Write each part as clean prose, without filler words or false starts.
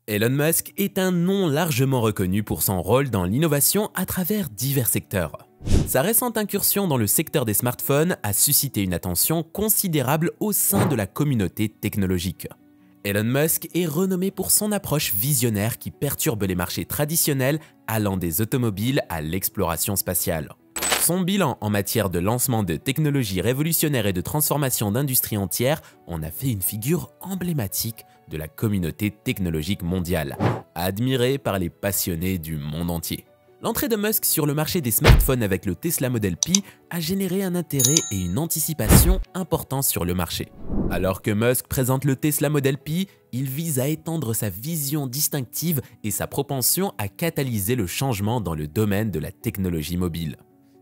Elon Musk est un nom largement reconnu pour son rôle dans l'innovation à travers divers secteurs. Sa récente incursion dans le secteur des smartphones a suscité une attention considérable au sein de la communauté technologique. Elon Musk est renommé pour son approche visionnaire qui perturbe les marchés traditionnels allant des automobiles à l'exploration spatiale. Son bilan en matière de lancement de technologies révolutionnaires et de transformation d'industries entières en a fait une figure emblématique de la communauté technologique mondiale, admirée par les passionnés du monde entier. L'entrée de Musk sur le marché des smartphones avec le Tesla Model P a généré un intérêt et une anticipation importants sur le marché. Alors que Musk présente le Tesla Model P, il vise à étendre sa vision distinctive et sa propension à catalyser le changement dans le domaine de la technologie mobile.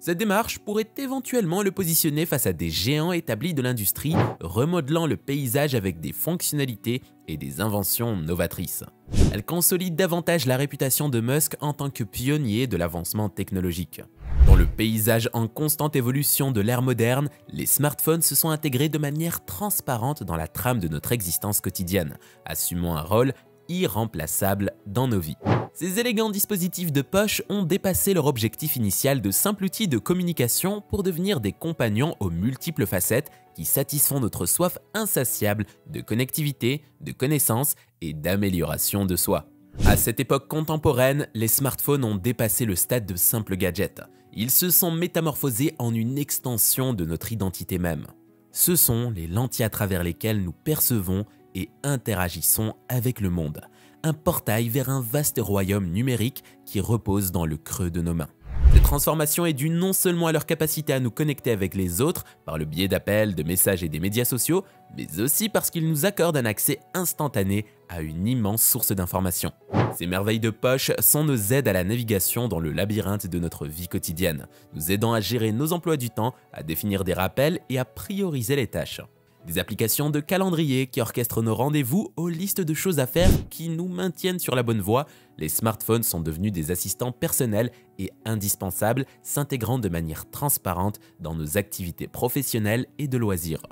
Cette démarche pourrait éventuellement le positionner face à des géants établis de l'industrie, remodelant le paysage avec des fonctionnalités et des inventions novatrices. Elle consolide davantage la réputation de Musk en tant que pionnier de l'avancement technologique. Dans le paysage en constante évolution de l'ère moderne, les smartphones se sont intégrés de manière transparente dans la trame de notre existence quotidienne, assumant un rôle irremplaçable dans nos vies. Ces élégants dispositifs de poche ont dépassé leur objectif initial de simple outil de communication pour devenir des compagnons aux multiples facettes qui satisfont notre soif insatiable de connectivité, de connaissances et d'amélioration de soi. À cette époque contemporaine, les smartphones ont dépassé le stade de simples gadgets. Ils se sont métamorphosés en une extension de notre identité même. Ce sont les lentilles à travers lesquelles nous percevons et interagissons avec le monde. Un portail vers un vaste royaume numérique qui repose dans le creux de nos mains. Cette transformation est due non seulement à leur capacité à nous connecter avec les autres par le biais d'appels, de messages et des médias sociaux, mais aussi parce qu'ils nous accordent un accès instantané à une immense source d'informations. Ces merveilles de poche sont nos aides à la navigation dans le labyrinthe de notre vie quotidienne, nous aidant à gérer nos emplois du temps, à définir des rappels et à prioriser les tâches. Des applications de calendrier qui orchestrent nos rendez-vous aux listes de choses à faire qui nous maintiennent sur la bonne voie, les smartphones sont devenus des assistants personnels et indispensables, s'intégrant de manière transparente dans nos activités professionnelles et de loisirs.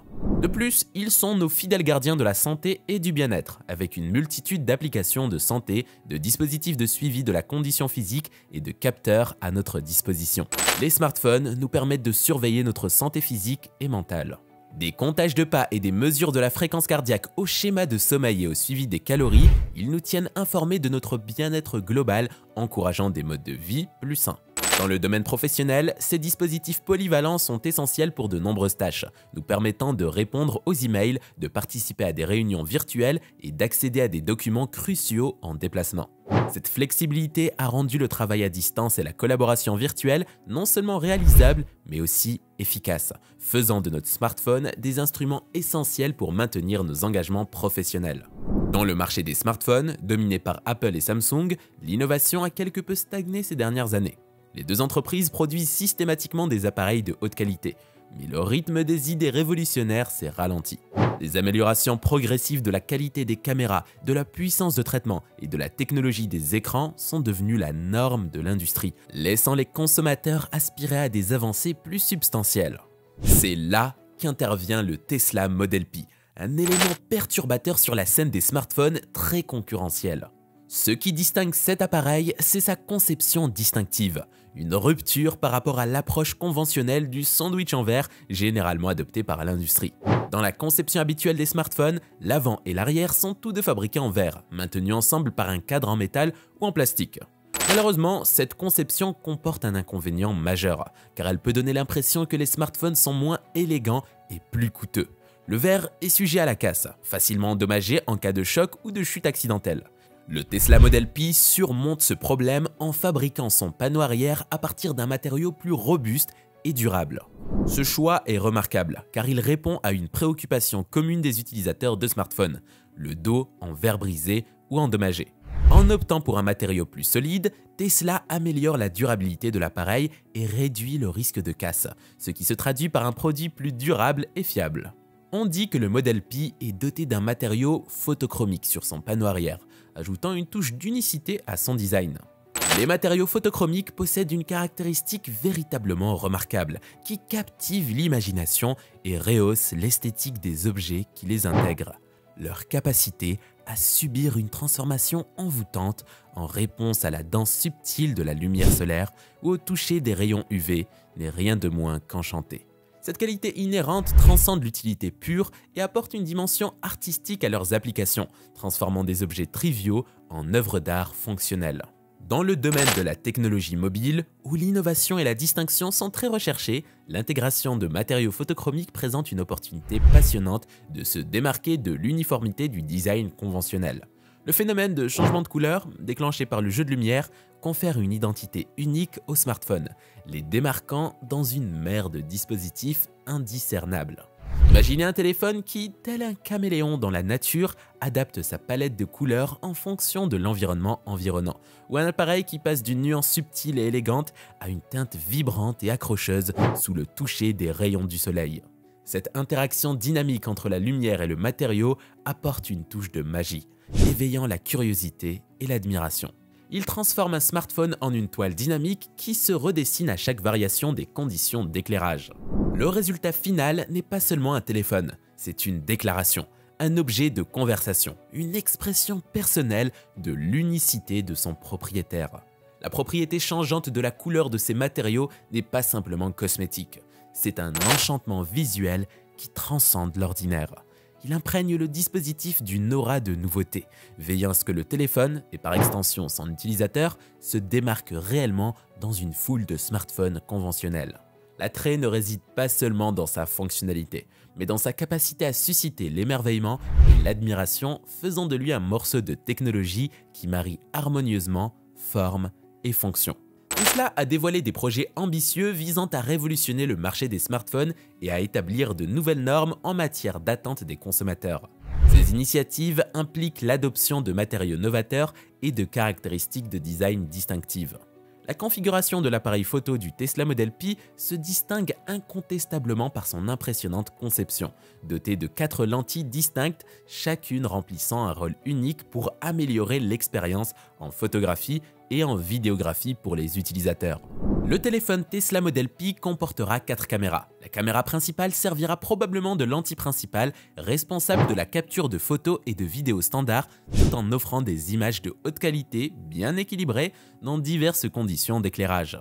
De plus, ils sont nos fidèles gardiens de la santé et du bien-être, avec une multitude d'applications de santé, de dispositifs de suivi de la condition physique et de capteurs à notre disposition. Les smartphones nous permettent de surveiller notre santé physique et mentale. Des comptages de pas et des mesures de la fréquence cardiaque au schéma de sommeil et au suivi des calories, ils nous tiennent informés de notre bien-être global, encourageant des modes de vie plus sains. Dans le domaine professionnel, ces dispositifs polyvalents sont essentiels pour de nombreuses tâches, nous permettant de répondre aux emails, de participer à des réunions virtuelles et d'accéder à des documents cruciaux en déplacement. Cette flexibilité a rendu le travail à distance et la collaboration virtuelle non seulement réalisables, mais aussi efficaces, faisant de notre smartphone des instruments essentiels pour maintenir nos engagements professionnels. Dans le marché des smartphones, dominé par Apple et Samsung, l'innovation a quelque peu stagné ces dernières années. Les deux entreprises produisent systématiquement des appareils de haute qualité, mais le rythme des idées révolutionnaires s'est ralenti. Les améliorations progressives de la qualité des caméras, de la puissance de traitement et de la technologie des écrans sont devenues la norme de l'industrie, laissant les consommateurs aspirer à des avancées plus substantielles. C'est là qu'intervient le Tesla Model P, un élément perturbateur sur la scène des smartphones très concurrentiel. Ce qui distingue cet appareil, c'est sa conception distinctive, une rupture par rapport à l'approche conventionnelle du sandwich en verre généralement adoptée par l'industrie. Dans la conception habituelle des smartphones, l'avant et l'arrière sont tous deux fabriqués en verre, maintenus ensemble par un cadre en métal ou en plastique. Malheureusement, cette conception comporte un inconvénient majeur, car elle peut donner l'impression que les smartphones sont moins élégants et plus coûteux. Le verre est sujet à la casse, facilement endommagé en cas de choc ou de chute accidentelle. Le Tesla Model P surmonte ce problème en fabriquant son panneau arrière à partir d'un matériau plus robuste et durable. Ce choix est remarquable car il répond à une préoccupation commune des utilisateurs de smartphones, le dos en verre brisé ou endommagé. En optant pour un matériau plus solide, Tesla améliore la durabilité de l'appareil et réduit le risque de casse, ce qui se traduit par un produit plus durable et fiable. On dit que le Model P est doté d'un matériau photochromique sur son panneau arrière, ajoutant une touche d'unicité à son design. Les matériaux photochromiques possèdent une caractéristique véritablement remarquable qui captive l'imagination et rehausse l'esthétique des objets qui les intègrent, leur capacité à subir une transformation envoûtante en réponse à la danse subtile de la lumière solaire ou au toucher des rayons UV n'est rien de moins qu'enchanté. Cette qualité inhérente transcende l'utilité pure et apporte une dimension artistique à leurs applications, transformant des objets triviaux en œuvres d'art fonctionnelles. Dans le domaine de la technologie mobile, où l'innovation et la distinction sont très recherchées, l'intégration de matériaux photochromiques présente une opportunité passionnante de se démarquer de l'uniformité du design conventionnel. Le phénomène de changement de couleur, déclenché par le jeu de lumière, confère une identité unique aux smartphones, les démarquant dans une mer de dispositifs indiscernables. Imaginez un téléphone qui, tel un caméléon dans la nature, adapte sa palette de couleurs en fonction de l'environnement environnant, ou un appareil qui passe d'une nuance subtile et élégante à une teinte vibrante et accrocheuse sous le toucher des rayons du soleil. Cette interaction dynamique entre la lumière et le matériau apporte une touche de magie, éveillant la curiosité et l'admiration. Il transforme un smartphone en une toile dynamique qui se redessine à chaque variation des conditions d'éclairage. Le résultat final n'est pas seulement un téléphone, c'est une déclaration, un objet de conversation, une expression personnelle de l'unicité de son propriétaire. La propriété changeante de la couleur de ces matériaux n'est pas simplement cosmétique, c'est un enchantement visuel qui transcende l'ordinaire. Il imprègne le dispositif d'une aura de nouveauté, veillant à ce que le téléphone, et par extension son utilisateur, se démarque réellement dans une foule de smartphones conventionnels. L'attrait ne réside pas seulement dans sa fonctionnalité, mais dans sa capacité à susciter l'émerveillement et l'admiration, faisant de lui un morceau de technologie qui marie harmonieusement forme et fonction. Tesla a dévoilé des projets ambitieux visant à révolutionner le marché des smartphones et à établir de nouvelles normes en matière d'attente des consommateurs. Ces initiatives impliquent l'adoption de matériaux novateurs et de caractéristiques de design distinctives. La configuration de l'appareil photo du Tesla Model P se distingue incontestablement par son impressionnante conception, dotée de 4 lentilles distinctes, chacune remplissant un rôle unique pour améliorer l'expérience en photographie et en vidéographie pour les utilisateurs. Le téléphone Tesla Model P comportera 4 caméras. La caméra principale servira probablement de lentille principale, responsable de la capture de photos et de vidéos standards, tout en offrant des images de haute qualité, bien équilibrées, dans diverses conditions d'éclairage.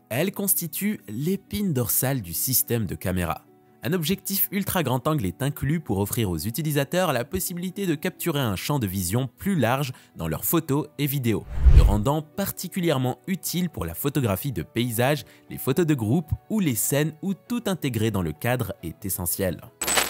Elle constitue l'épine dorsale du système de caméra. Un objectif ultra grand angle est inclus pour offrir aux utilisateurs la possibilité de capturer un champ de vision plus large dans leurs photos et vidéos, le rendant particulièrement utile pour la photographie de paysages, les photos de groupe ou les scènes où tout intégré dans le cadre est essentiel.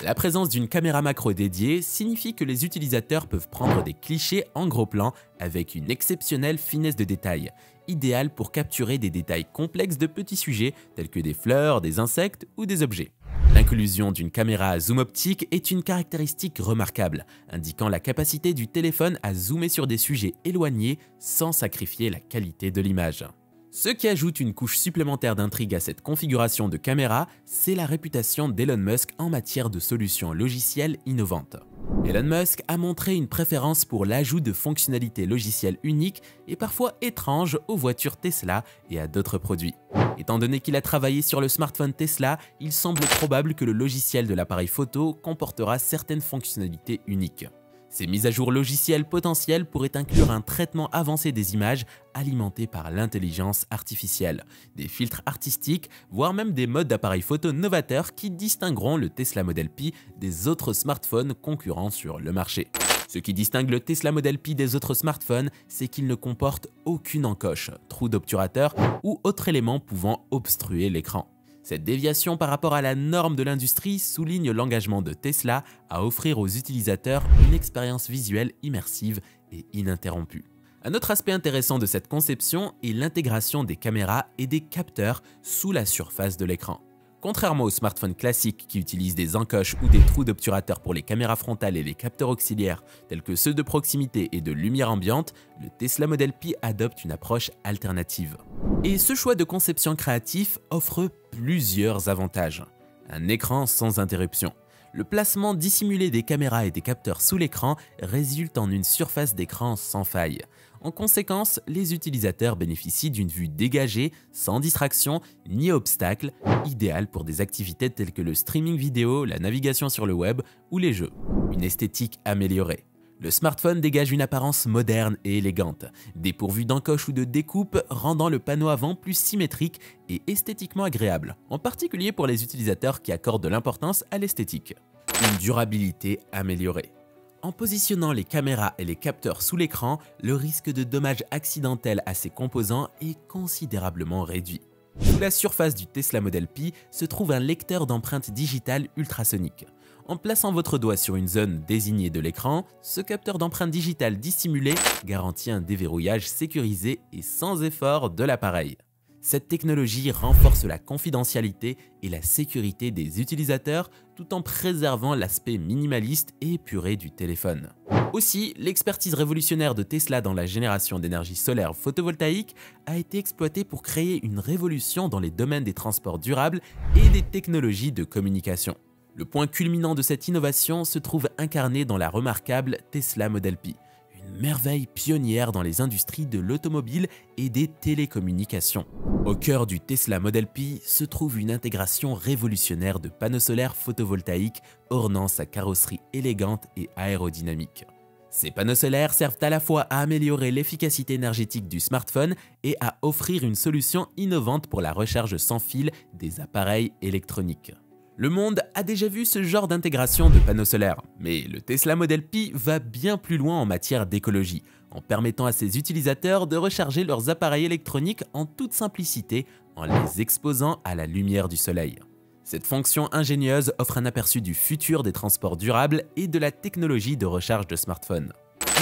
La présence d'une caméra macro dédiée signifie que les utilisateurs peuvent prendre des clichés en gros plan avec une exceptionnelle finesse de détail, idéale pour capturer des détails complexes de petits sujets tels que des fleurs, des insectes ou des objets. L'inclusion d'une caméra à zoom optique est une caractéristique remarquable, indiquant la capacité du téléphone à zoomer sur des sujets éloignés sans sacrifier la qualité de l'image. Ce qui ajoute une couche supplémentaire d'intrigue à cette configuration de caméra, c'est la réputation d'Elon Musk en matière de solutions logicielles innovantes. Elon Musk a montré une préférence pour l'ajout de fonctionnalités logicielles uniques et parfois étranges aux voitures Tesla et à d'autres produits. Étant donné qu'il a travaillé sur le smartphone Tesla, il semble probable que le logiciel de l'appareil photo comportera certaines fonctionnalités uniques. Ces mises à jour logicielles potentielles pourraient inclure un traitement avancé des images alimenté par l'intelligence artificielle, des filtres artistiques, voire même des modes d'appareil photo novateurs qui distingueront le Tesla Model P des autres smartphones concurrents sur le marché. Ce qui distingue le Tesla Model P des autres smartphones, c'est qu'il ne comporte aucune encoche, trou d'obturateur ou autre élément pouvant obstruer l'écran. Cette déviation par rapport à la norme de l'industrie souligne l'engagement de Tesla à offrir aux utilisateurs une expérience visuelle immersive et ininterrompue. Un autre aspect intéressant de cette conception est l'intégration des caméras et des capteurs sous la surface de l'écran. Contrairement aux smartphones classiques qui utilisent des encoches ou des trous d'obturateur pour les caméras frontales et les capteurs auxiliaires tels que ceux de proximité et de lumière ambiante, le Tesla Model P adopte une approche alternative. Et ce choix de conception créatif offre plusieurs avantages. Un écran sans interruption. Le placement dissimulé des caméras et des capteurs sous l'écran résulte en une surface d'écran sans faille. En conséquence, les utilisateurs bénéficient d'une vue dégagée, sans distraction ni obstacle, idéale pour des activités telles que le streaming vidéo, la navigation sur le web ou les jeux. Une esthétique améliorée. Le smartphone dégage une apparence moderne et élégante, dépourvu d'encoche ou de découpe, rendant le panneau avant plus symétrique et esthétiquement agréable, en particulier pour les utilisateurs qui accordent de l'importance à l'esthétique. Une durabilité améliorée. En positionnant les caméras et les capteurs sous l'écran, le risque de dommages accidentels à ces composants est considérablement réduit. Sous la surface du Tesla Model Pi se trouve un lecteur d'empreintes digitales ultrasoniques. En plaçant votre doigt sur une zone désignée de l'écran, ce capteur d'empreintes digitales dissimulé garantit un déverrouillage sécurisé et sans effort de l'appareil. Cette technologie renforce la confidentialité et la sécurité des utilisateurs tout en préservant l'aspect minimaliste et épuré du téléphone. Aussi, l'expertise révolutionnaire de Tesla dans la génération d'énergie solaire photovoltaïque a été exploitée pour créer une révolution dans les domaines des transports durables et des technologies de communication. Le point culminant de cette innovation se trouve incarné dans la remarquable Tesla Model Pi, une merveille pionnière dans les industries de l'automobile et des télécommunications. Au cœur du Tesla Model Pi se trouve une intégration révolutionnaire de panneaux solaires photovoltaïques ornant sa carrosserie élégante et aérodynamique. Ces panneaux solaires servent à la fois à améliorer l'efficacité énergétique du smartphone et à offrir une solution innovante pour la recharge sans fil des appareils électroniques. Le monde a déjà vu ce genre d'intégration de panneaux solaires, mais le Tesla Model Pi va bien plus loin en matière d'écologie, en permettant à ses utilisateurs de recharger leurs appareils électroniques en toute simplicité en les exposant à la lumière du soleil. Cette fonction ingénieuse offre un aperçu du futur des transports durables et de la technologie de recharge de smartphones.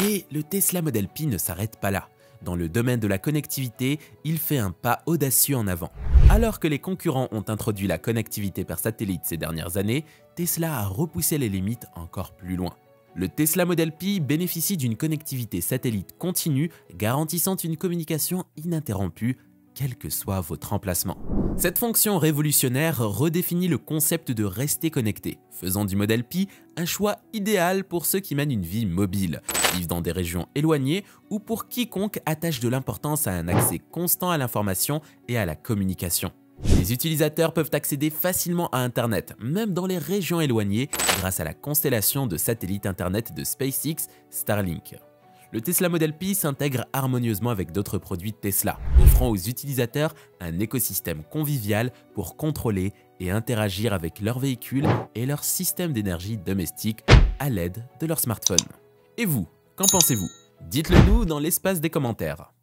Et le Tesla Model Pi ne s'arrête pas là. Dans le domaine de la connectivité, il fait un pas audacieux en avant. Alors que les concurrents ont introduit la connectivité par satellite ces dernières années, Tesla a repoussé les limites encore plus loin. Le Tesla Model Pi bénéficie d'une connectivité satellite continue, garantissant une communication ininterrompue, quel que soit votre emplacement. Cette fonction révolutionnaire redéfinit le concept de rester connecté, faisant du Model Pi un choix idéal pour ceux qui mènent une vie mobile, vivent dans des régions éloignées ou pour quiconque attache de l'importance à un accès constant à l'information et à la communication. Les utilisateurs peuvent accéder facilement à Internet, même dans les régions éloignées, grâce à la constellation de satellites Internet de SpaceX Starlink. Le Tesla Model Pi s'intègre harmonieusement avec d'autres produits Tesla, offrant aux utilisateurs un écosystème convivial pour contrôler et interagir avec leur véhicule et leur système d'énergie domestique à l'aide de leur smartphone. Et vous, qu'en pensez-vous? Dites-le nous dans l'espace des commentaires.